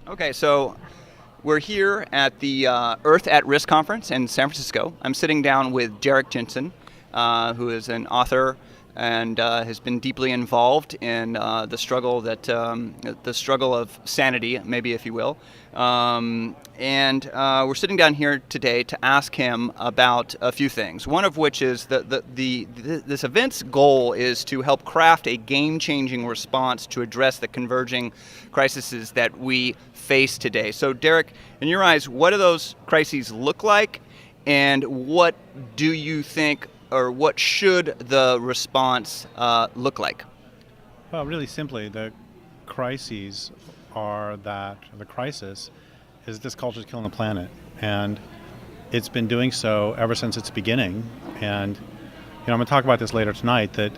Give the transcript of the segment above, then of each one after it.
Okay, so we're here at the Earth at Risk conference in San Francisco. I'm sitting down with Derrick Jensen, who is an author and has been deeply involved in the struggle of sanity, maybe, if you will. And we're sitting down here today to ask him about a few things. One of which is this event's goal is to help craft a game-changing response to address the converging crises that we face today. So, Derrick, in your eyes, what do those crises look like, and what do you think, or what should the response look like? Well, really simply, the crises are that the crisis is this culture is killing the planet, and it's been doing so ever since its beginning. And I'm going to talk about this later tonight, that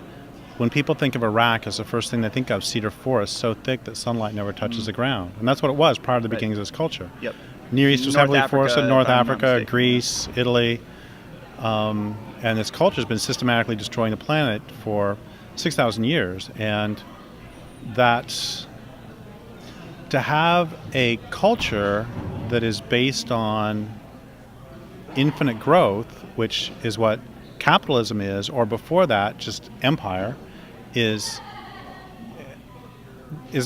when people think of Iraq as the first thing they think of, cedar forest so thick that sunlight never touches the ground. And that's what it was prior to the beginnings of this culture. Yep. Near East was heavily forested, North Africa, Africa, Greece, Italy. And this culture has been systematically destroying the planet for 6,000 years. And that's to have a culture that is based on infinite growth, which is what capitalism is, or before that, just empire, is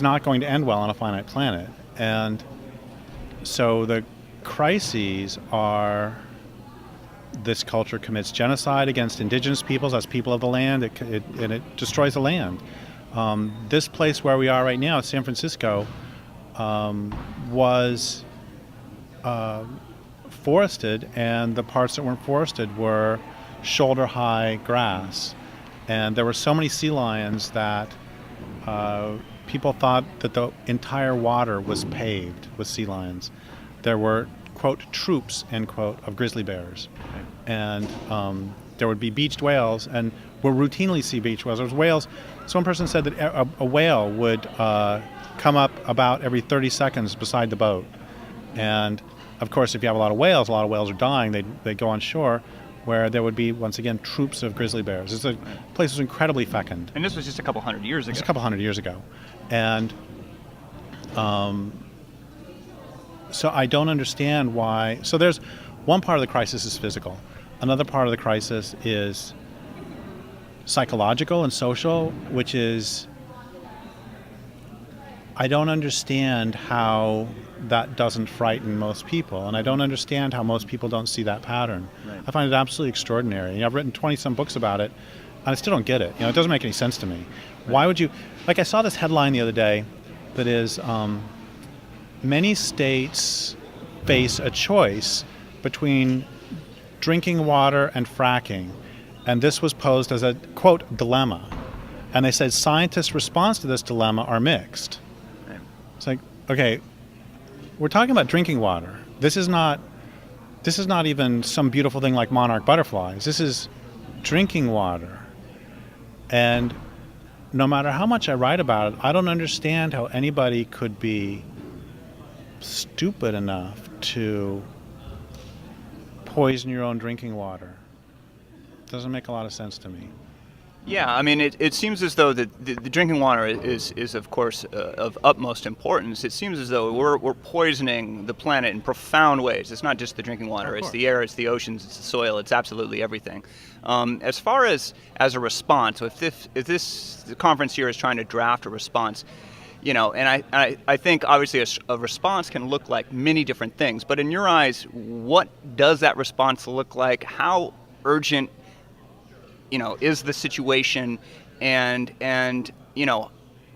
not going to end well on a finite planet. And so the crises are this culture commits genocide against indigenous peoples as people of the land, and it destroys the land. This place where we are right now, San Francisco, was forested, and the parts that weren't forested were shoulder-high grass. And there were so many sea lions that people thought that the entire water was paved with sea lions. There were, quote, troops, end quote, of grizzly bears. And there would be beached whales, and we'll routinely see beached whales. There was whales. So one person said that a whale would come up about every 30 seconds beside the boat. And, of course, if you have a lot of whales are dying. They go on shore, where there would be, once again, troops of grizzly bears. The place was incredibly fecund. And this was just a couple hundred years ago. Just a couple hundred years ago. And so I don't understand why. So there's one part of the crisis is physical. Another part of the crisis is psychological and social, which is, I don't understand how that doesn't frighten most people, and I don't understand how most people don't see that pattern. Right. I find it absolutely extraordinary. I've written 20-some books about it, and I still don't get it. It doesn't make any sense to me. Right. Why would you... Like, I saw this headline the other day that is, many states face a choice between drinking water and fracking, and this was posed as a, quote, dilemma. And they said scientists' response to this dilemma are mixed. Right. It's like, okay, we're talking about drinking water. This is not even some beautiful thing like monarch butterflies. This is drinking water. And no matter how much I write about it, I don't understand how anybody could be stupid enough to poison your own drinking water. Doesn't make a lot of sense to me. Yeah, I mean, it seems as though the drinking water is of course, of utmost importance. It seems as though we're poisoning the planet in profound ways. It's not just the drinking water. It's the air, it's the oceans, it's the soil, it's absolutely everything. As far as a response, if this conference here is trying to draft a response, and I think obviously a response can look like many different things, but in your eyes, what does that response look like? How urgent is the situation, and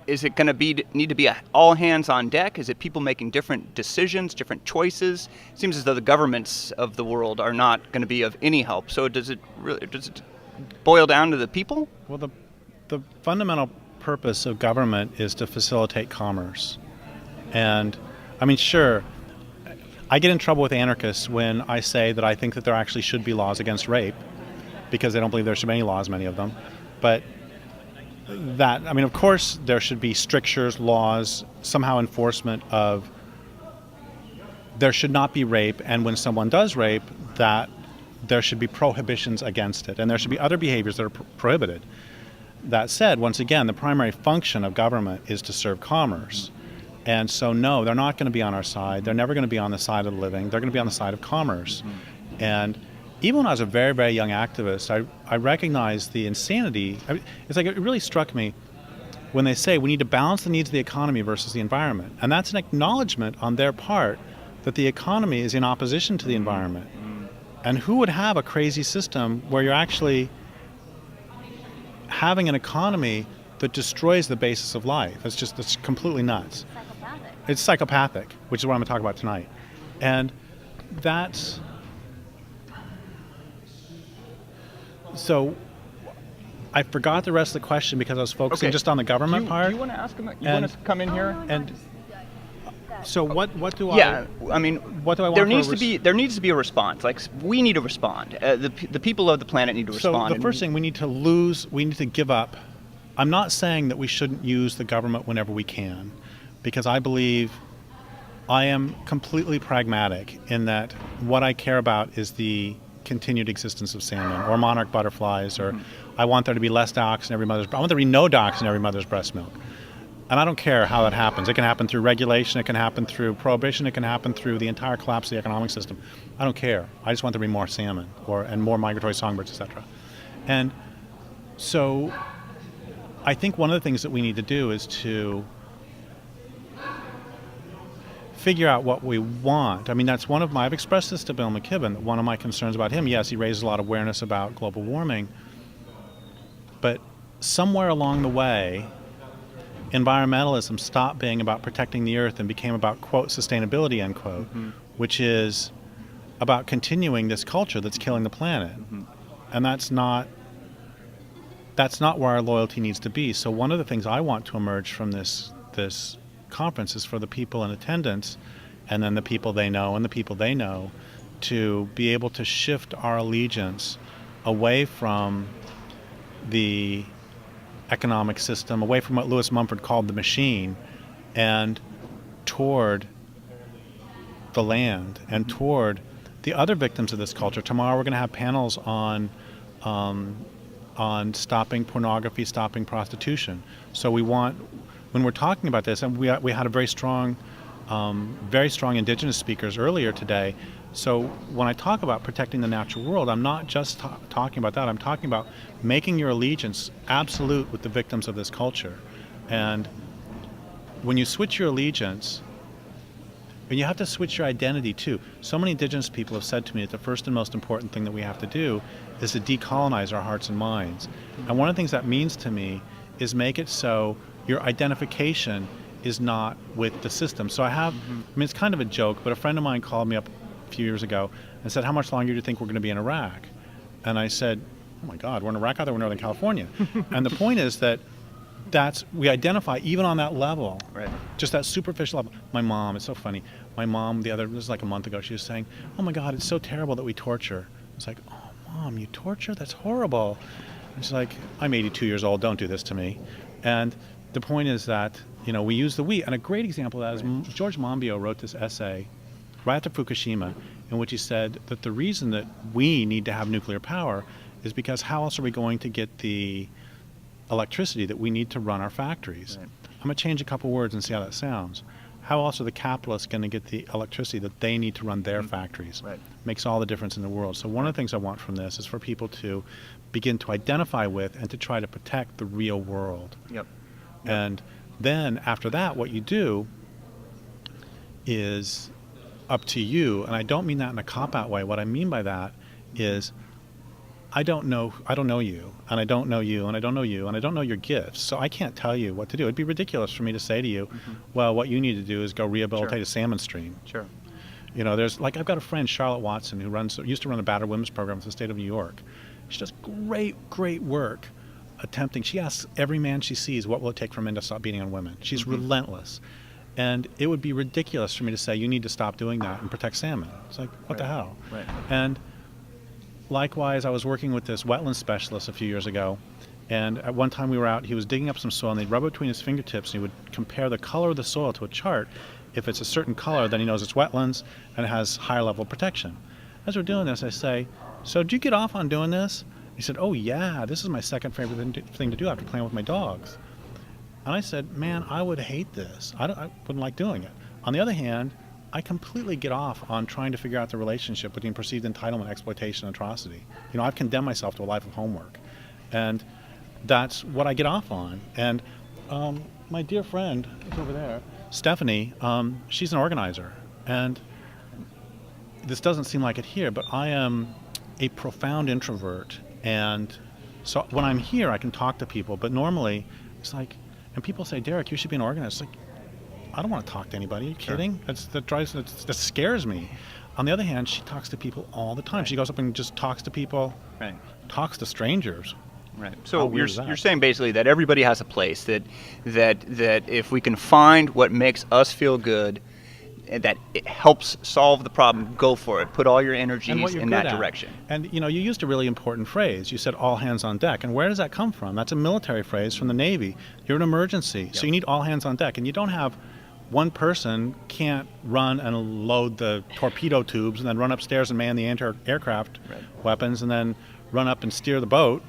is it going to need to be all hands on deck? Is it people making different decisions, different choices? It seems as though the governments of the world are not going to be of any help. So does it boil down to the people? Well, the fundamental purpose of government is to facilitate commerce. And I mean, sure, I get in trouble with anarchists when I say that I think that there actually should be laws against rape, because they don't believe there should be any laws, many of them. But of course there should be strictures, laws, somehow enforcement of there should not be rape, and when someone does rape, that there should be prohibitions against it, and there should be other behaviors that are prohibited. That said, once again, the primary function of government is to serve commerce. And so, no, they're not going to be on our side. They're never going to be on the side of the living. They're going to be on the side of commerce. And even when I was a very, very young activist, I recognized the insanity. It's like it really struck me when they say we need to balance the needs of the economy versus the environment. And that's an acknowledgement on their part that the economy is in opposition to the environment. And who would have a crazy system where you're actually having an economy that destroys the basis of life? It's completely nuts. Psychopathic. It's psychopathic, which is what I'm going to talk about tonight. And that's... So I forgot the rest of the question because I was focusing just on the government part. Do you want to ask him? You want to come in here? And so what do Yeah, I mean, what do I want? There needs to be a response. Like we need to respond. The people of the planet need to respond. So the first thing we need to give up. I'm not saying that we shouldn't use the government whenever we can, because I believe I am completely pragmatic in that what I care about is the continued existence of salmon or monarch butterflies, or I want there to be less dioxin in every mother's. I want there to be no dioxin in every mother's breast milk. And I don't care how that happens. It can happen through regulation, it can happen through prohibition, it can happen through the entire collapse of the economic system. I don't care. I just want there to be more salmon and more migratory songbirds, etc. And so I think one of the things that we need to do is to figure out what we want. I mean, that's one of my, I've expressed this to Bill McKibben, that one of my concerns about him, yes, he raises a lot of awareness about global warming, but somewhere along the way, environmentalism stopped being about protecting the earth and became about, quote, sustainability, end quote, which is about continuing this culture that's killing the planet. And that's not where our loyalty needs to be. So one of the things I want to emerge from this conference is for the people in attendance, and then the people they know and the people they know, to be able to shift our allegiance away from the economic system, away from what Lewis Mumford called the machine, and toward the land and toward the other victims of this culture. Tomorrow we're going to have panels on stopping pornography, stopping prostitution. So we want, when we're talking about this, and we had a very strong indigenous speakers earlier today. So when I talk about protecting the natural world, I'm not just talking about that. I'm talking about making your allegiance absolute with the victims of this culture. And when you switch your allegiance, and you have to switch your identity too. So many indigenous people have said to me that the first and most important thing that we have to do is to decolonize our hearts and minds. And one of the things that means to me is make it so your identification is not with the system. So I mean, it's kind of a joke, but a friend of mine called me up a few years ago and said, how much longer do you think we're going to be in Iraq? And I said, oh my God, we're in Iraq, I thought we're in Northern California. And the point is that we identify even on that level, right, just that superficial level. My mom, it's so funny, my mom this was like a month ago, she was saying, oh my God, it's so terrible that we torture. It's like, oh Mom, you torture? That's horrible. And she's like, I'm 82 years old, don't do this to me. And the point is that, we use the we. And a great example of that is George Monbiot wrote this essay right after Fukushima, in which he said that the reason that we need to have nuclear power is because how else are we going to get the electricity that we need to run our factories? Right. I'm going to change a couple words and see how that sounds. How else are the capitalists going to get the electricity that they need to run their factories? Right. Makes all the difference in the world. So one of the things I want from this is for people to begin to identify with and to try to protect the real world. Yep. And then after that, what you do is up to you. And I don't mean that in a cop-out way. What I mean by that is I don't know you, and I don't know you, and I don't know you, and I don't know your gifts, so I can't tell you what to do. It'd be ridiculous for me to say to you, well, what you need to do is go rehabilitate a salmon stream. Sure. There's, I've got a friend, Charlotte Watson, who used to run the battered women's program for the state of New York. She does great work attempting. She asks every man she sees, what will it take for men to stop beating on women? She's relentless. And it would be ridiculous for me to say, you need to stop doing that and protect salmon. It's like, what the hell? Right. And likewise, I was working with this wetland specialist a few years ago, and at one time we were out, he was digging up some soil, and he'd rub it between his fingertips, and he would compare the color of the soil to a chart. if it's a certain color, then he knows it's wetlands and it has higher level of protection. As we're doing this, I say, so did you get off on doing this? He said, oh yeah, this is my second favorite thing to do after playing with my dogs. And I said, man, I would hate this. I wouldn't like doing it. On the other hand, I completely get off on trying to figure out the relationship between perceived entitlement, exploitation, and atrocity. I've condemned myself to a life of homework. And that's what I get off on. And my dear friend is over there, Stephanie, she's an organizer. And this doesn't seem like it here, but I am a profound introvert. And so when I'm here, I can talk to people. But normally, it's like, and people say, Derrick, you should be an organizer. It's like, I don't want to talk to anybody. Are you kidding? That scares me. On the other hand, she talks to people all the time. She goes up and just talks to people, talks to strangers. Right. So you're saying basically that everybody has a place, that if we can find what makes us feel good, and that it helps solve the problem, go for it. Put all your energies in that direction. And you used a really important phrase. You said all hands on deck. And where does that come from? That's a military phrase from the Navy. You're an emergency, so you need all hands on deck. And you don't have one person can't run and load the torpedo tubes and then run upstairs and man the anti-aircraft weapons and then run up and steer the boat.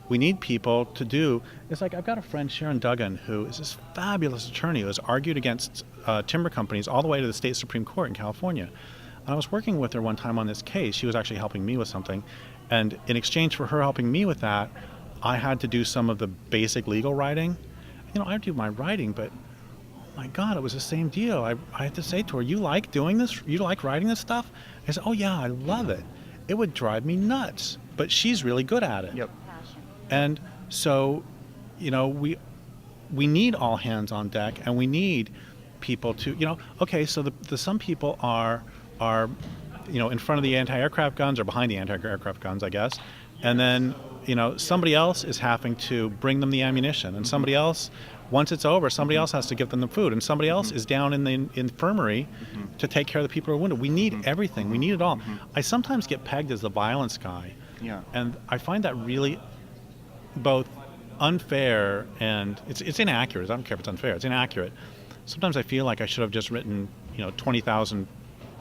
We need people to do. It's like I've got a friend, Sharon Duggan, who is this fabulous attorney who has argued against timber companies all the way to the state Supreme Court in California. And I was working with her one time on this case. She was actually helping me with something. And in exchange for her helping me with that, I had to do some of the basic legal writing. I do my writing, but oh my God, it was the same deal. I had to say to her, you like doing this? You like writing this stuff? I said, oh yeah, I love it. It would drive me nuts, but she's really good at it. Yep. And so, we need all hands on deck, and we need people to, okay, so the some people are in front of the anti-aircraft guns or behind the anti-aircraft guns, I guess, and then somebody else is having to bring them the ammunition, and somebody else, once it's over, somebody else has to give them the food, and somebody else is down in the infirmary to take care of the people who are wounded. We need everything. We need it all. I sometimes get pegged as the violence guy, and I find that really both unfair and it's inaccurate. I don't care if it's unfair. It's inaccurate. Sometimes I feel like I should have just written 20,000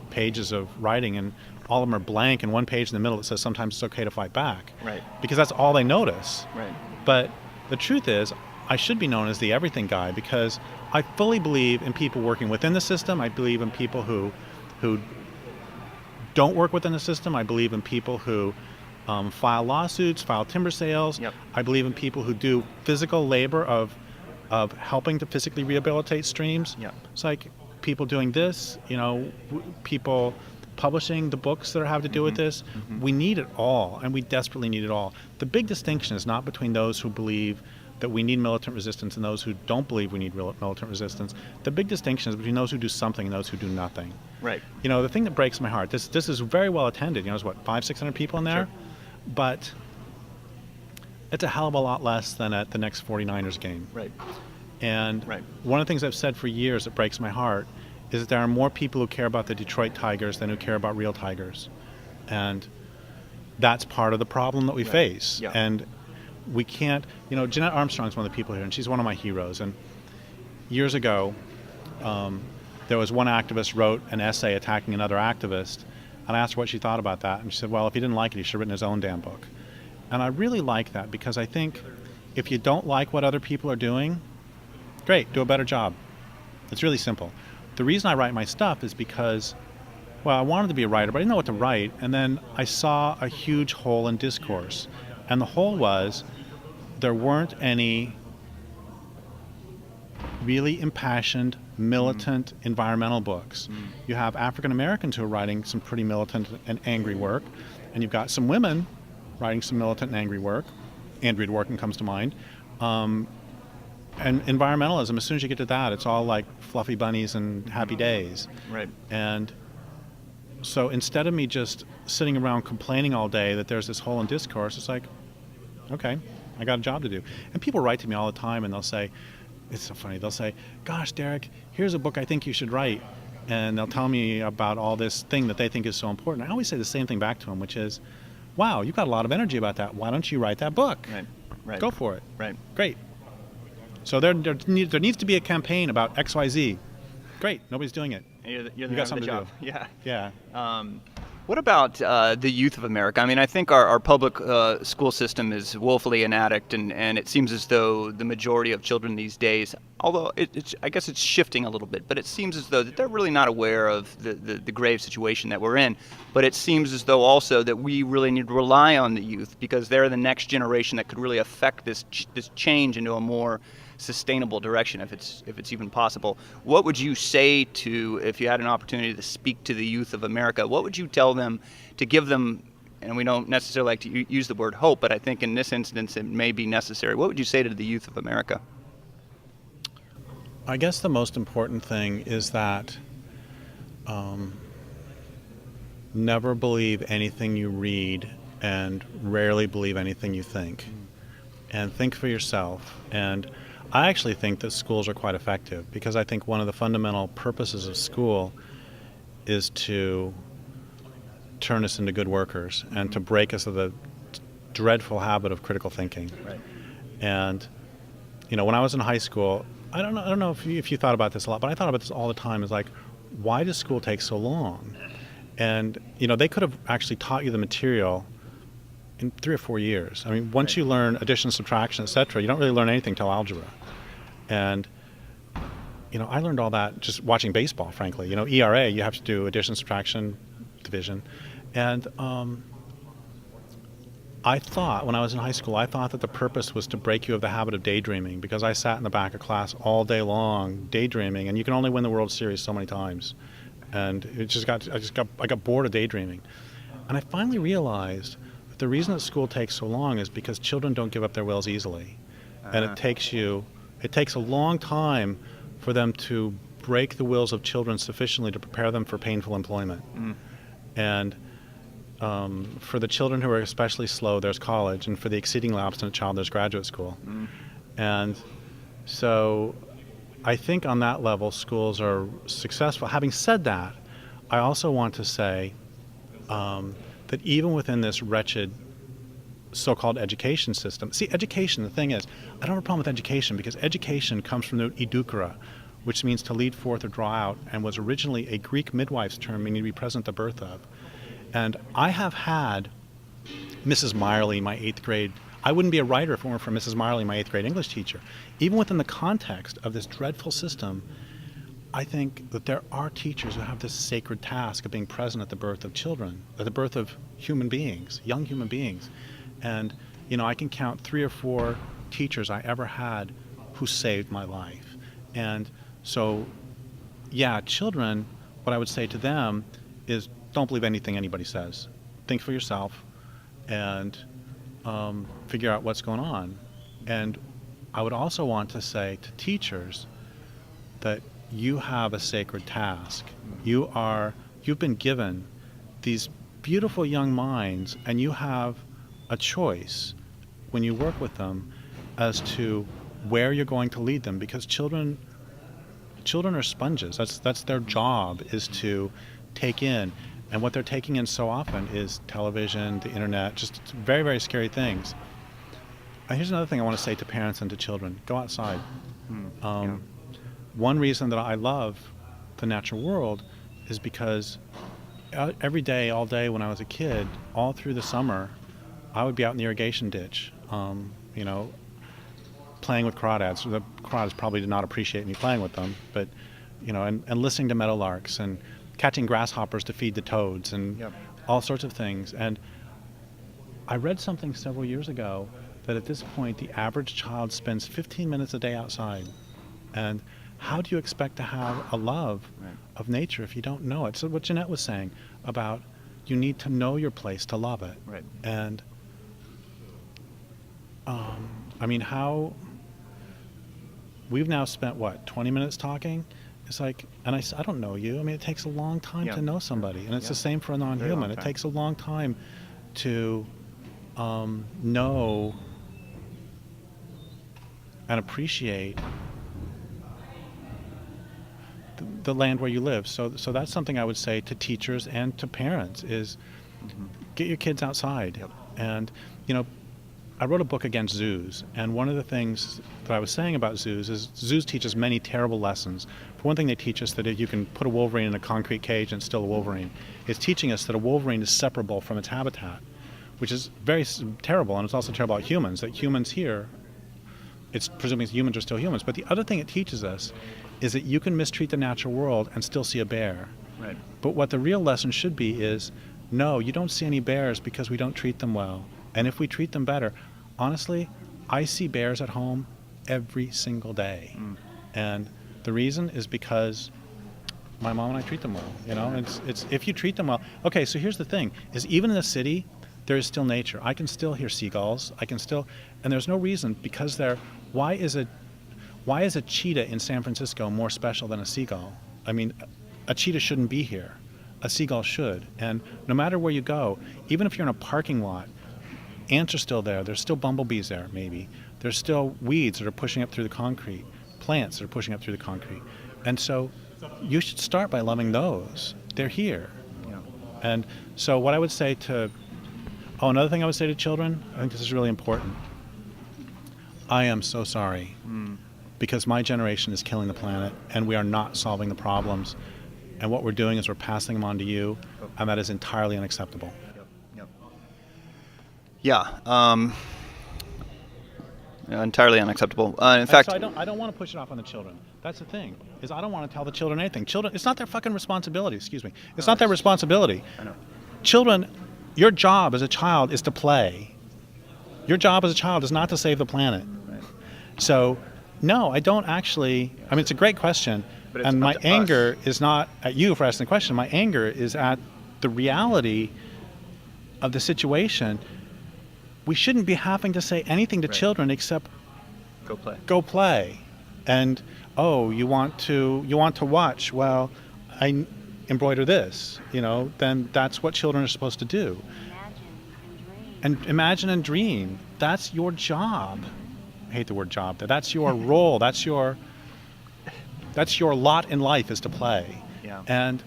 pages of writing, and all of them are blank, and one page in the middle that says sometimes it's okay to fight back. Right. Because that's all they notice. Right. But the truth is, I should be known as the everything guy, because I fully believe in people working within the system. I believe in people who don't work within the system. I believe in people who file lawsuits, file timber sales. Yep. I believe in people who do physical labor of helping to physically rehabilitate streams. Yep. It's like people doing this, people publishing the books that have to do with this. We need it all, and we desperately need it all. The big distinction is not between those who believe that we need militant resistance and those who don't believe we need militant resistance. The big distinction is between those who do something and those who do nothing. Right. The thing that breaks my heart, this is very well attended. There's 500-600 people in there? Sure. But it's a hell of a lot less than at the next 49ers game. Right. And one of the things I've said for years that breaks my heart is that there are more people who care about the Detroit Tigers than who care about real tigers. And that's part of the problem that we face. Yeah. And we can't, Jeanette Armstrong's one of the people here, and she's one of my heroes. And years ago, there was one activist wrote an essay attacking another activist, and I asked her what she thought about that, and she said, well, if he didn't like it, he should have written his own damn book. And I really like that, because I think if you don't like what other people are doing, great, do a better job. It's really simple. The reason I write my stuff is because, I wanted to be a writer, but I didn't know what to write, and then I saw a huge hole in discourse. And the hole was, there weren't any really impassioned, militant environmental books. You have African Americans who are writing some pretty militant and angry work, and you've got some women writing some militant and angry work. Andrea Dworkin comes to mind. And environmentalism, as soon as you get to that, it's all like fluffy bunnies and happy days. Right. And so instead of me just sitting around complaining all day that there's this hole in discourse, it's like, okay, I got a job to do. And people write to me all the time, and they'll say, it's so funny, they'll say, gosh, Derrick, here's a book I think you should write. And they'll tell me about all this thing that they think is so important. I always say the same thing back to them, which is, wow, you've got a lot of energy about that. Why don't you write that book? Right. Go for it. Right. Great. So there needs to be a campaign about XYZ. Great, nobody's doing it. You're the You man got of something the to job. do. Yeah. Yeah. What about the youth of America? I mean, I think our public school system is woefully inadequate, and it seems as though the majority of children these days, although I guess it's shifting a little bit, but it seems as though that they're really not aware of the grave situation that we're in. But it seems as though also that we really need to rely on the youth because they're the next generation that could really affect this change into a more sustainable direction, if it's even possible. What would you say to, if you had an opportunity to speak to the youth of America, what would you tell them to give them, and we don't necessarily like to use the word hope, but I think in this instance it may be necessary. What would you say to the youth of America? I guess the most important thing is that never believe anything you read and rarely believe anything you think. And think for yourself. And I actually think that schools are quite effective because I think one of the fundamental purposes of school is to turn us into good workers and to break us of the dreadful habit of critical thinking. Right. And when I was in high school, I don't know if you thought about this a lot, but I thought about this all the time. Is like, why does school take so long? And they could have actually taught you the material in 3 or 4 years. I mean, once you learn addition, subtraction, etc., you don't really learn anything till algebra. And I learned all that just watching baseball, frankly. ERA, you have to do addition, subtraction, division. And I thought, when I was in high school, I thought that the purpose was to break you of the habit of daydreaming, because I sat in the back of class all day long daydreaming, and you can only win the World Series so many times. And I got bored of daydreaming. And I finally realized that the reason that school takes so long is because children don't give up their wills easily. And it takes a long time for them to break the wills of children sufficiently to prepare them for painful employment. And for the children who are especially slow, there's college, and for the exceedingly obstinate child, there's graduate school. And so I think on that level, schools are successful. Having said that, I also want to say that even within this wretched so-called education system, see, education, the thing is, I don't have a problem with education because education comes from the edukera, which means to lead forth or draw out, and was originally a Greek midwife's term meaning to be present at the birth of. And I have had Mrs. Meyerly, my 8th grade. I wouldn't be a writer if it weren't for Mrs. Meyerly, my 8th grade English teacher. Even within the context of this dreadful system, I think that there are teachers who have this sacred task of being present at the birth of children, at the birth of human beings, young human beings. And, I can count 3 or 4 teachers I ever had who saved my life. And so, yeah, children, what I would say to them is don't believe anything anybody says. Think for yourself and figure out what's going on. And I would also want to say to teachers that you have a sacred task. You've been given these beautiful young minds, and you have a choice when you work with them as to where you're going to lead them, because children are sponges. That's their job, is to take in. And what they're taking in so often is television, the internet, just very, very scary things. And here's another thing I want to say to parents and to children. Go outside. One reason that I love the natural world is because every day, all day when I was a kid, all through the summer, I would be out in the irrigation ditch, playing with crawdads. The crawdads probably did not appreciate me playing with them, but, and listening to meadowlarks and catching grasshoppers to feed the toads and all sorts of things. And I read something several years ago that at this point the average child spends 15 minutes a day outside. And how do you expect to have a love of nature if you don't know it? So what Jeanette was saying about you need to know your place to love it. Right. And how we've now spent 20 minutes talking. It's like, and I don't know you. I mean, it takes a long time to know somebody, and it's the same for a non-human. It takes a long time to know and appreciate the land where you live. So that's something I would say to teachers and to parents is get your kids outside. And I wrote a book against zoos, and one of the things that I was saying about zoos is zoos teach us many terrible lessons. For one thing, they teach us that if you can put a wolverine in a concrete cage and it's still a wolverine. It's teaching us that a wolverine is separable from its habitat, which is very terrible, and it's also terrible about humans, that humans here, it's presuming humans are still humans. But the other thing it teaches us is that you can mistreat the natural world and still see a bear. Right. But what the real lesson should be is, no, you don't see any bears because we don't treat them well. And if we treat them better, honestly, I see bears at home every single day. And the reason is because my mom and I treat them well. You know, it's if you treat them well. Okay, so here's the thing, is even in the city, there is still nature. I can still hear seagulls. I can still, and there's no reason, because why is a cheetah in San Francisco more special than a seagull? I mean, a cheetah shouldn't be here. A seagull should. And no matter where you go, even if you're in a parking lot, ants are still there. There's still bumblebees there, maybe. There's still weeds that are pushing up through the concrete, plants that are pushing up through the concrete. And so you should start by loving those. They're here. Yeah. And so what I would say another thing I would say to children, I think this is really important. I am so sorry because my generation is killing the planet and we are not solving the problems. And what we're doing is we're passing them on to you, and that is entirely unacceptable. Yeah, entirely unacceptable. In fact, so I don't want to push it off on the children. That's the thing, is I don't want to tell the children anything. Children, it's not their fucking responsibility, excuse me. It's not their responsibility. I know. Children, your job as a child is to play. Your job as a child is not to save the planet. Right. So, no, I don't actually, I mean, it's a great question, But it's and up my to anger is not at you for asking the question. My anger is at the reality of the situation. We shouldn't be having to say anything to children except Go play. And you want to watch, well, I embroider this, then that's what children are supposed to do. Imagine and dream. That's your job. I hate the word job. That's your role. That's your lot in life, is to play. Yeah. And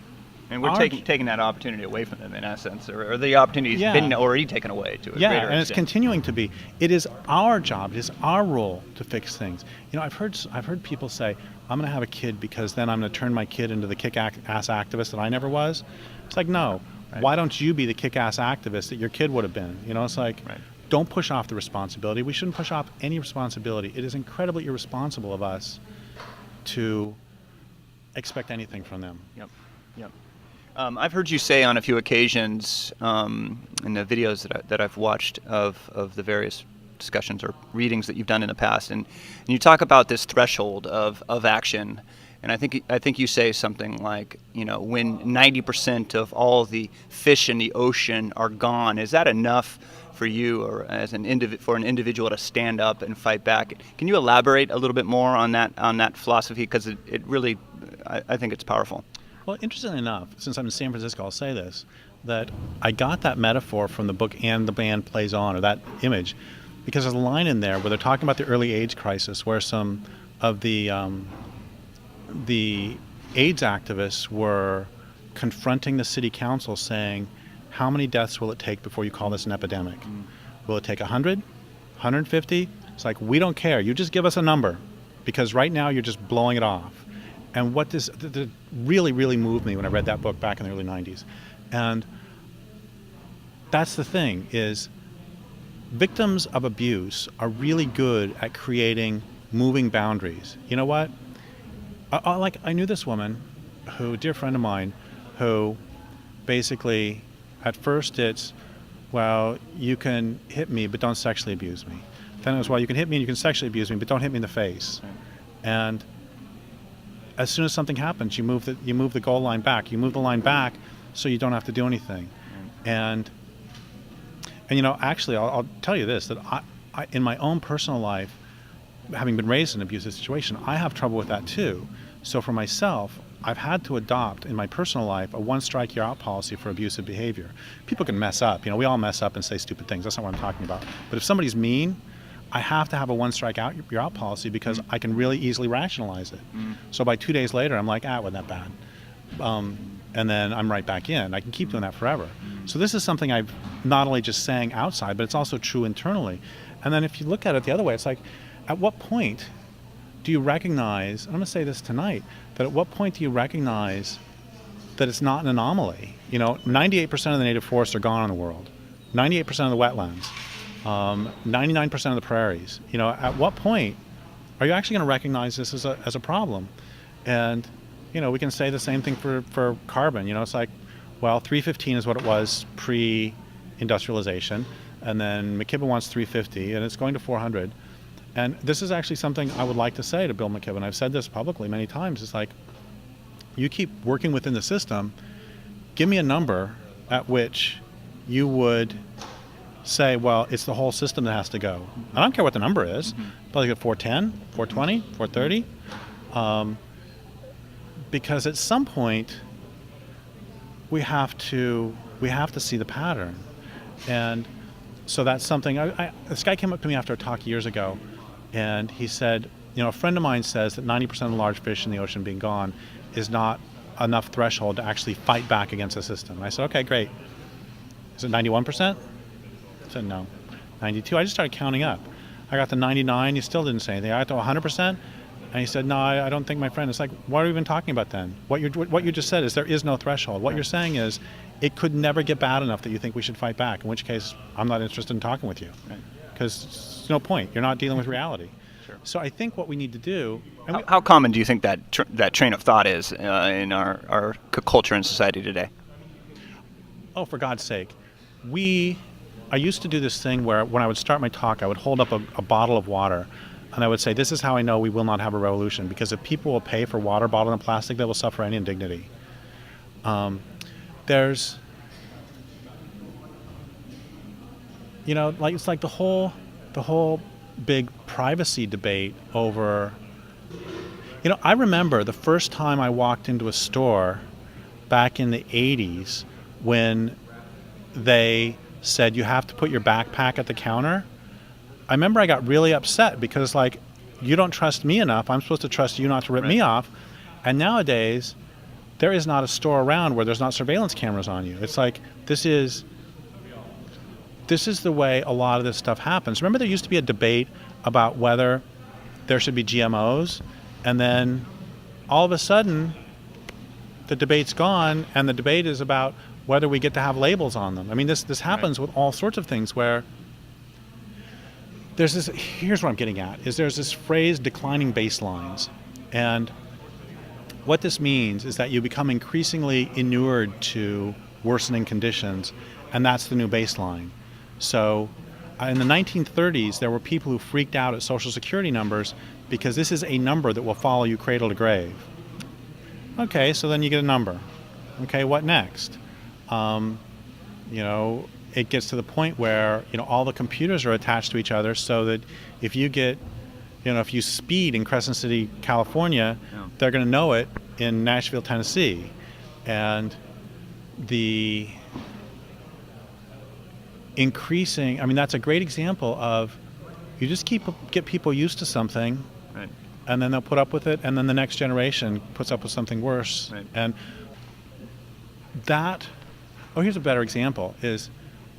we're taking that opportunity away from them, in essence, or the opportunity's been already taken away to a greater extent. And it's continuing to be. It is our job. It is our role to fix things. I've heard people say, "I'm going to have a kid because then I'm going to turn my kid into the kick-ass activist that I never was." It's like, no. Right. Why don't you be the kick-ass activist that your kid would have been? It's like, don't push off the responsibility. We shouldn't push off any responsibility. It is incredibly irresponsible of us to expect anything from them. Yep. I've heard you say on a few occasions in the videos that I've watched of the various discussions or readings that you've done in the past, and you talk about this threshold of action, and I think you say something like, when 90% of all the fish in the ocean are gone, is that enough for you, or as for an individual to stand up and fight back? Can you elaborate a little bit more on that philosophy, because it really, I think it's powerful. Well, interestingly enough, since I'm in San Francisco, I'll say this, that I got that metaphor from the book And the Band Plays On, or that image, because there's a line in there where they're talking about the early AIDS crisis, where some of the AIDS activists were confronting the city council saying, how many deaths will it take before you call this an epidemic? Will it take 100, 150? It's like, we don't care. You just give us a number, because right now you're just blowing it off. And what this really, really moved me when I read that book back in the early 90s. And that's the thing, is victims of abuse are really good at creating moving boundaries. You know what? I knew this woman, a dear friend of mine, who basically, at first it's, well, you can hit me, but don't sexually abuse me. Then it was, well, you can hit me and you can sexually abuse me, but don't hit me in the face. And as soon as something happens, you move the goal line back. You move the line back so you don't have to do anything. And actually, I'll tell you this, that I in my own personal life, having been raised in an abusive situation, I have trouble with that too. So for myself, I've had to adopt in my personal life a one strike you're out policy for abusive behavior. People can mess up. We all mess up and say stupid things. That's not what I'm talking about. But if somebody's mean, I have to have a one strike you're out policy, because I can really easily rationalize it. So by 2 days later, I'm like, it wasn't that bad. And then I'm right back in. I can keep doing that forever. So this is something I've not only just saying outside, but it's also true internally. And then if you look at it the other way, it's like, at what point do you recognize, and I'm going to say this tonight, that at what point do you recognize that it's not an anomaly? 98% of the native forests are gone in the world, 98% of the wetlands, 99% of the prairies. At what point are you actually going to recognize this as a problem? And, we can say the same thing for carbon. It's like, well, 315 is what it was pre-industrialization, and then McKibben wants 350, and it's going to 400. And this is actually something I would like to say to Bill McKibben. I've said this publicly many times. It's like, you keep working within the system, give me a number at which you would say, well, it's the whole system that has to go. I don't care what the number is, but like at 410, 420, 430. Because at some point, we have to see the pattern. And so that's something, this guy came up to me after a talk years ago, and he said, a friend of mine says that 90% of the large fish in the ocean being gone is not enough threshold to actually fight back against the system. And I said, okay, great. Is it 91%? I said, no. 92? I just started counting up. I got to 99, he still didn't say anything. I got to 100%, and he said, no, I don't think, my friend. It's like, what are we even talking about then? What you just said is there is no threshold. What you're saying is it could never get bad enough that you think we should fight back, in which case I'm not interested in talking with you. Because there's no point. You're not dealing with reality. So I think what we need to do... How common do you think that that train of thought is in our culture and society today? Oh, for God's sake. I used to do this thing where when I would start my talk, I would hold up a bottle of water, and I would say, this is how I know we will not have a revolution, because if people will pay for water bottled in plastic, they will suffer any indignity. There's... it's like the whole big privacy debate over... I remember the first time I walked into a store back in the 80s when they said you have to put your backpack at the counter. I remember I got really upset because, you don't trust me enough. I'm supposed to trust you not to rip me off. And nowadays, there is not a store around where there's not surveillance cameras on you. It's like, this is the way a lot of this stuff happens. Remember, there used to be a debate about whether there should be GMOs, and then all of a sudden, the debate's gone, and the debate is about whether we get to have labels on them. I mean, this happens with all sorts of things where there's this, here's what I'm getting at, is there's this phrase, declining baselines. And what this means is that you become increasingly inured to worsening conditions, and that's the new baseline. So in the 1930s, there were people who freaked out at Social Security numbers because this is a number that will follow you cradle to grave. Okay, so then you get a number. Okay, what next? It gets to the point where, all the computers are attached to each other so that if you get, if you speed in Crescent City, California, they're going to know it in Nashville, Tennessee. And the increasing, that's a great example of you just get people used to something, and then they'll put up with it, and then the next generation puts up with something worse. And that, here's a better example, is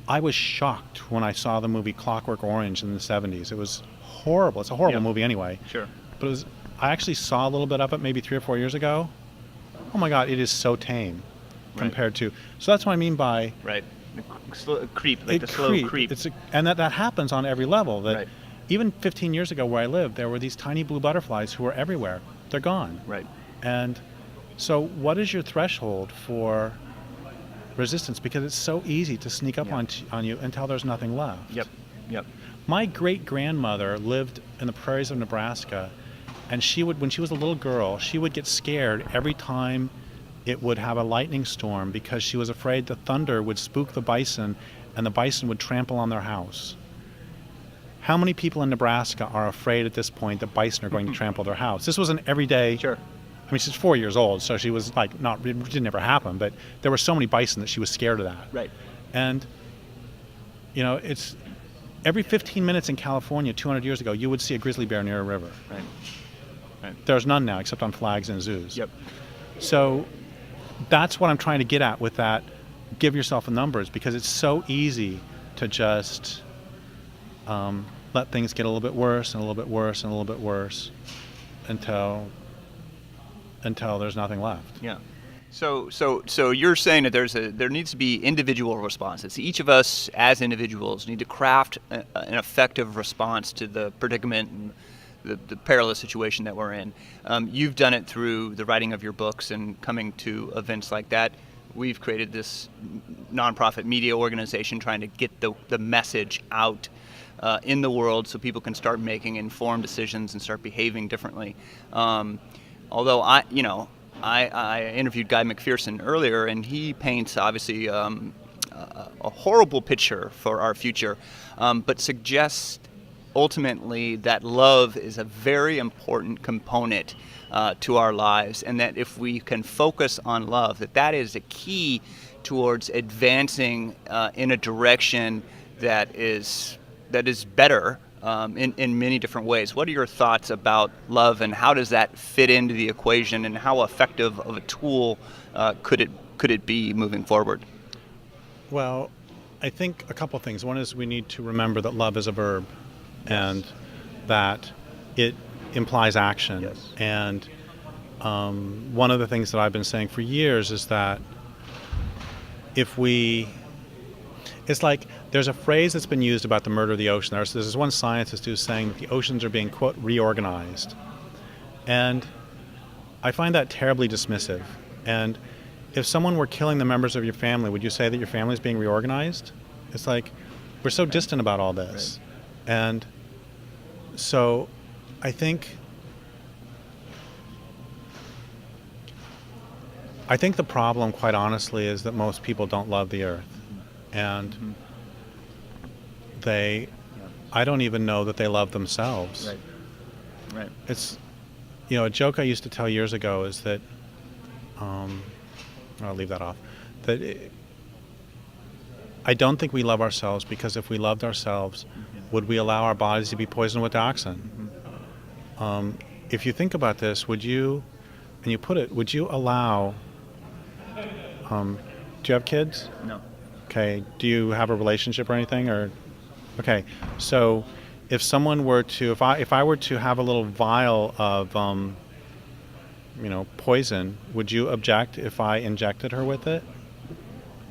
I was shocked when I saw the movie Clockwork Orange in the 70s. It was horrible. It's a horrible movie anyway. Sure. But I actually saw a little bit of it maybe 3 or 4 years ago. Oh my God, it is so tame compared to... So that's what I mean by... Right. The creep, like the slow creep. And that happens on every level. That even 15 years ago where I lived, there were these tiny blue butterflies who were everywhere. They're gone. Right. And so what is your threshold for resistance? Because it's so easy to sneak up on you until there's nothing left. Yep. My great-grandmother lived in the prairies of Nebraska, and when she was a little girl, she would get scared every time it would have a lightning storm because she was afraid the thunder would spook the bison and the bison would trample on their house. How many people in Nebraska are afraid at this point that bison are going to trample their house? This was an everyday... Sure. She's 4 years old, so she was it didn't ever happen, but there were so many bison that she was scared of that. Right. And, it's every 15 minutes in California 200 years ago, you would see a grizzly bear near a river. Right. There's none now except on flags and zoos. Yep. So that's what I'm trying to get at with that, give yourself a numbers, because it's so easy to just let things get a little bit worse and a little bit worse and a little bit worse until there's nothing left. Yeah. So you're saying that there needs to be individual responses. Each of us as individuals need to craft an effective response to the predicament and the perilous situation that we're in. You've done it through the writing of your books and coming to events like that. We've created this nonprofit media organization trying to get the message out in the world so people can start making informed decisions and start behaving differently. Although I interviewed Guy McPherson earlier, and he paints obviously a horrible picture for our future, but suggests ultimately that love is a very important component to our lives, and that if we can focus on love, that is a key towards advancing in a direction that is better in many different ways. What are your thoughts about love, and how does that fit into the equation, and how effective of a tool could it be moving forward? Well, I think a couple things. One is we need to remember that love is a verb, and that it implies action. Yes. And one of the things that I've been saying for years is that it's like there's a phrase that's been used about the murder of the ocean. There's this one scientist who's saying that the oceans are being, quote, reorganized. And I find that terribly dismissive. And if someone were killing the members of your family, would you say that your family is being reorganized? It's like we're so distant about all this. Right. And so I think the problem, quite honestly, is that most people don't love the earth. And I don't even know that they love themselves. Right. It's, a joke I used to tell years ago is that, I'll leave that off, I don't think we love ourselves, because if we loved ourselves, would we allow our bodies to be poisoned with dioxin? If you think about this, would you allow, do you have kids? No. Okay. Do you have a relationship or anything? Okay. So if someone were to, if I were to have a little vial of, poison, would you object if I injected her with it?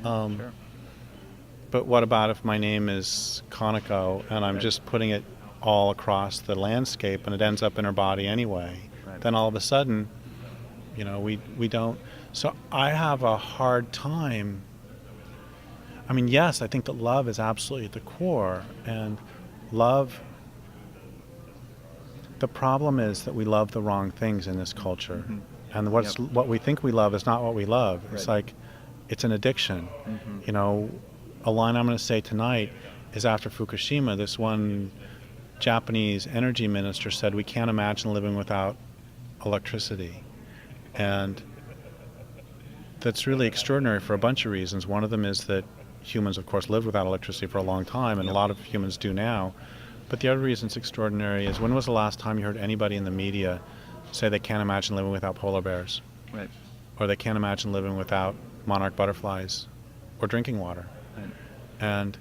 Sure. But what about if my name is Conoco and I'm just putting it all across the landscape and it ends up in her body anyway? Right. Then all of a sudden, we don't. So I have a hard time. I mean, yes, I think that love is absolutely at the core, and love. The problem is that we love the wrong things in this culture, and what we think we love is not what we love. It's like, it's an addiction. A line I'm going to say tonight is after Fukushima. This one Japanese energy minister said, "We can't imagine living without electricity," and that's really extraordinary for a bunch of reasons. One of them is that humans, of course, lived without electricity for a long time, and a lot of humans do now. But the other reason it's extraordinary is, when was the last time you heard anybody in the media say they can't imagine living without polar bears? Right. Or they can't imagine living without monarch butterflies or drinking water? Right. And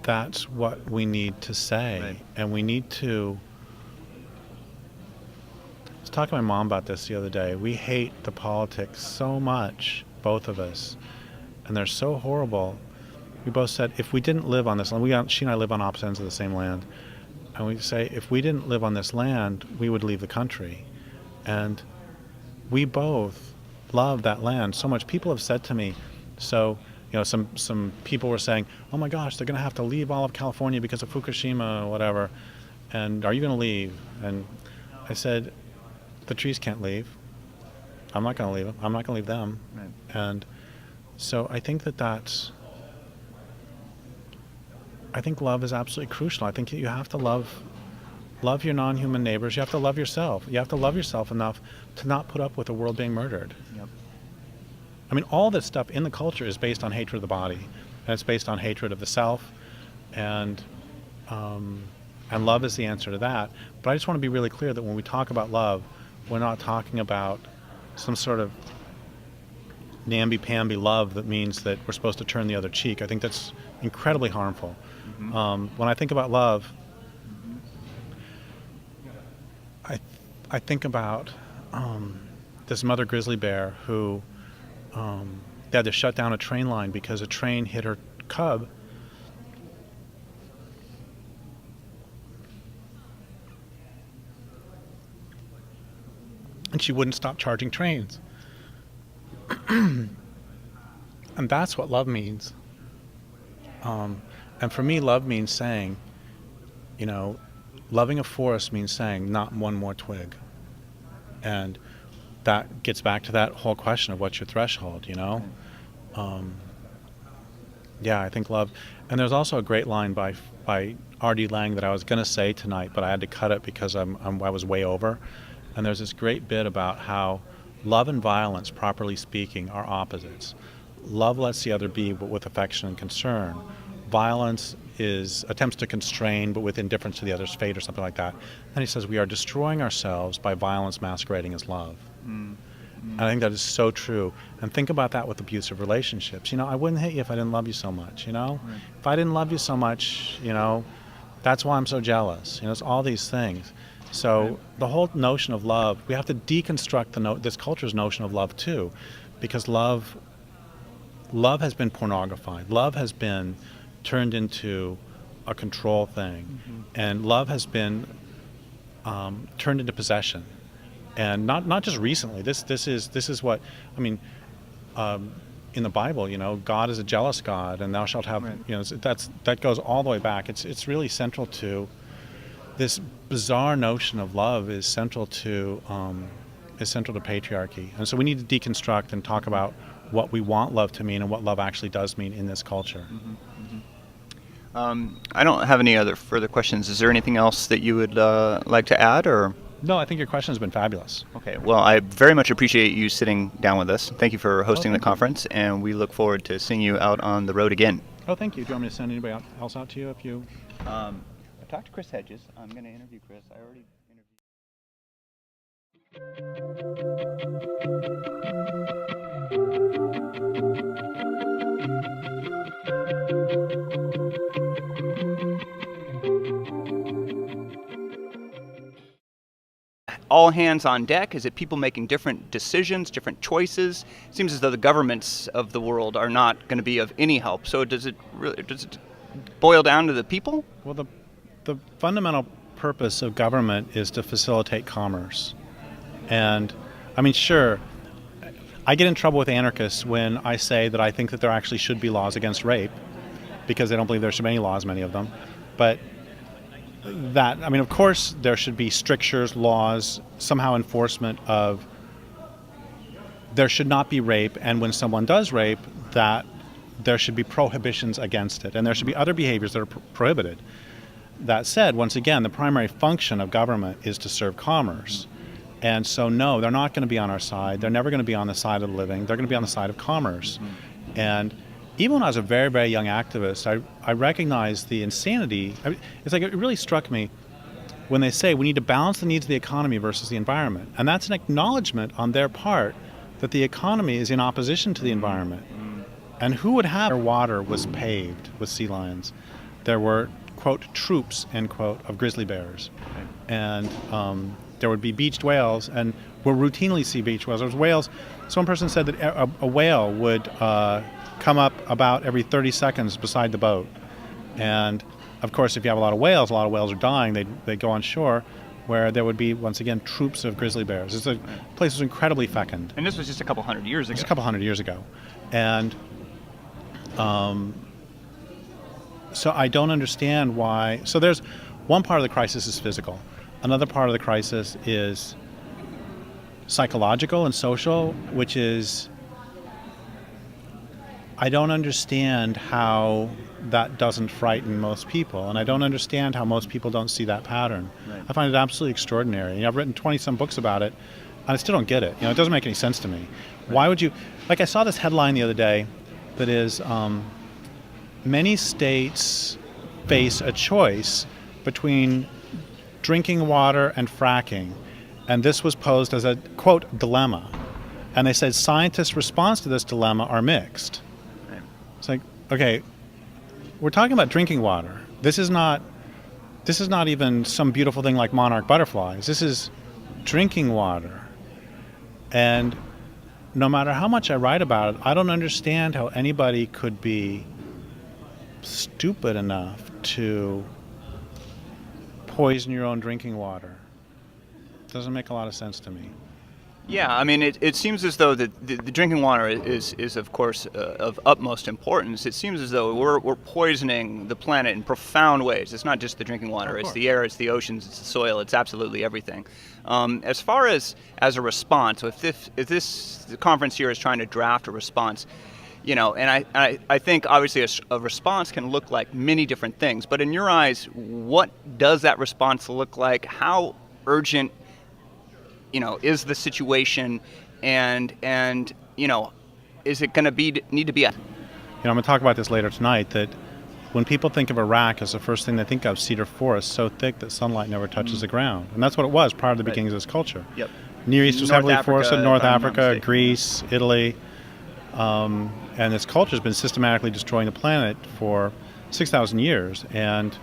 that's what we need to say. Right. And we need to... I was talking to my mom about this the other day. We hate the politics so much, both of us. And they're so horrible. We both said, if we didn't live on this land, she and I live on opposite ends of the same land, and we say, if we didn't live on this land, we would leave the country. And we both love that land so much. People have said to me, some people were saying, oh my gosh, they're going to have to leave all of California because of Fukushima or whatever, and are you going to leave? And I said, the trees can't leave. I'm not going to leave them. I'm not going to leave them. Right. And so I think I think love is absolutely crucial. I think you have to love your non-human neighbors. You have to love yourself. You have to love yourself enough to not put up with the world being murdered. Yep. I mean, all this stuff in the culture is based on hatred of the body, and it's based on hatred of the self, and love is the answer to that. But I just want to be really clear that when we talk about love, we're not talking about some sort of namby-pamby love that means that we're supposed to turn the other cheek. I think that's incredibly harmful. When I think about love, I think about this mother grizzly bear who they had to shut down a train line because a train hit her cub. And she wouldn't stop charging trains. And that's what love means. And for me, love means saying, loving a forest means saying, not one more twig. And that gets back to that whole question of what's your threshold, Yeah, I think love. And there's also a great line by R.D. Laing that I was going to say tonight, but I had to cut it because I was way over. And there's this great bit about how love and violence, properly speaking, are opposites. Love lets the other be, but with affection and concern. Violence attempts to constrain, but with indifference to the other's fate or something like that. And he says we are destroying ourselves by violence masquerading as love. And I think that is so true. And think about that with abusive relationships. I wouldn't hit you if I didn't love you so much, Right. If I didn't love you so much, that's why I'm so jealous. It's all these things. So right. The whole notion of love, we have to deconstruct this culture's notion of love too, because love has been pornographied. Love has been turned into a control thing, and love has been turned into possession, and not just recently. This is what I mean. In the Bible, God is a jealous God, and thou shalt have. Right. That goes all the way back. It's really central to this bizarre notion of love. Is central to patriarchy, and so we need to deconstruct and talk about what we want love to mean and what love actually does mean in this culture. I don't have any other further questions. Is there anything else that you would like to add, or? No, I think your question has been fabulous. Okay, well, I very much appreciate you sitting down with us. Thank you for hosting the conference, and we look forward to seeing you out on the road again. Oh, thank you. Do you want me to send anybody else out to you if you? I talked to Chris Hedges. I'm going to interview Chris. I already all hands on deck? Is it people making different decisions, different choices? It seems as though the governments of the world are not going to be of any help. So does it boil down to the people? Well, the fundamental purpose of government is to facilitate commerce. And I mean, sure, I get in trouble with anarchists when I say that I think that there actually should be laws against rape, because they don't believe there should be any laws, many of them. But of course there should be strictures, laws, somehow enforcement of there should not be rape, and when someone does rape, that there should be prohibitions against it, and there should be other behaviors that are prohibited. That said, once again, the primary function of government is to serve commerce. And so no, they're not going to be on our side. They're never going to be on the side of the living. They're going to be on the side of commerce. And even when I was a very, very young activist, I recognized the insanity. It's like it really struck me when they say we need to balance the needs of the economy versus the environment. And that's an acknowledgement on their part that the economy is in opposition to the environment. And who would have their water was paved with sea lions? There were, quote, troops, end quote, of grizzly bears. And there would be beached whales, and we'll routinely see beached whales. There was whales. Some person said that a whale would come up about every 30 seconds beside the boat. And of course, if you have a lot of whales are dying. They go on shore, where there would be, once again, troops of grizzly bears. The place was incredibly fecund. And this was just a couple hundred years ago. Just a couple hundred years ago. And so I don't understand why. So there's one part of the crisis is physical. Another part of the crisis is psychological and social, which is I don't understand how that doesn't frighten most people, and I don't understand how most people don't see that pattern. Right. I find it absolutely extraordinary. I've written 20-some books about it, and I still don't get it. It doesn't make any sense to me. Right. Why would you... Like, I saw this headline the other day that is, many states face a choice between drinking water and fracking, and this was posed as a, quote, dilemma. And they said scientists' response to this dilemma are mixed. Right. It's like, okay, we're talking about drinking water. This is not even some beautiful thing like monarch butterflies. This is drinking water. And no matter how much I write about it, I don't understand how anybody could be stupid enough to poison your own drinking water. Doesn't make a lot of sense to me. Yeah, I mean, it seems as though the drinking water is of course of utmost importance. It seems as though we're poisoning the planet in profound ways. It's not just the drinking water; it's the air, it's the oceans, it's the soil, it's absolutely everything. As far as a response, so if this conference here is trying to draft a response, and I think obviously a response can look like many different things. But in your eyes, what does that response look like? How urgent is the situation, and is it going to need to be? I'm going to talk about this later tonight. That when people think of Iraq as the first thing they think of, cedar forest so thick that sunlight never touches the ground, and that's what it was prior to the beginnings of this culture. Yep. Near East was North heavily Africa, forested. North if I'm not Africa, mistaken. Greece, Italy, and this culture has been systematically destroying the planet for 6,000 years, and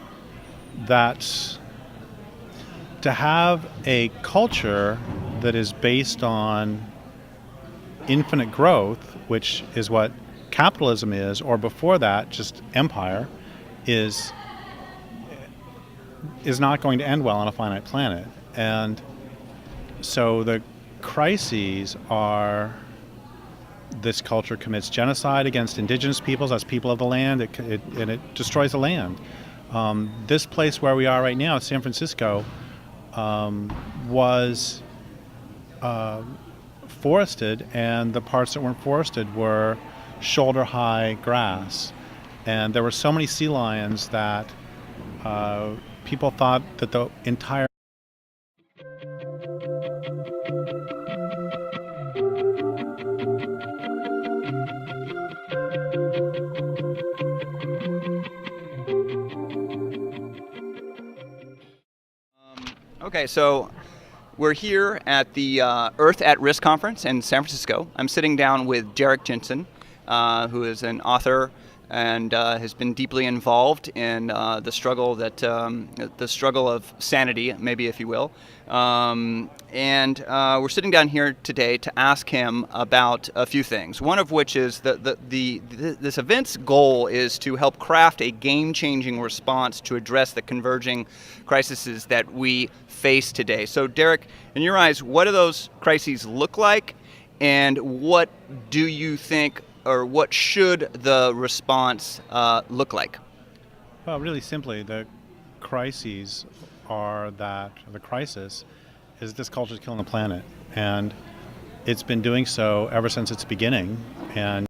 that's to have a culture that is based on infinite growth, which is what capitalism is, or before that, just empire, is not going to end well on a finite planet. And so the crises are this culture commits genocide against indigenous peoples as people of the land, and it destroys the land. This place where we are right now, San Francisco, was forested, and the parts that weren't forested were shoulder-high grass. And there were so many sea lions that people thought that the entire Okay, so we're here at the Earth at Risk conference in San Francisco. I'm sitting down with Derrick Jensen, who is an author and has been deeply involved in the struggle of sanity, maybe, if you will. And we're sitting down here today to ask him about a few things. One of which is this event's goal is to help craft a game-changing response to address the converging crises that we face today. So, Derrick, in your eyes, what do those crises look like, and what do you think, or what should the response look like? Well, really simply, the crises are that the crisis is this culture is killing the planet, and it's been doing so ever since its beginning. And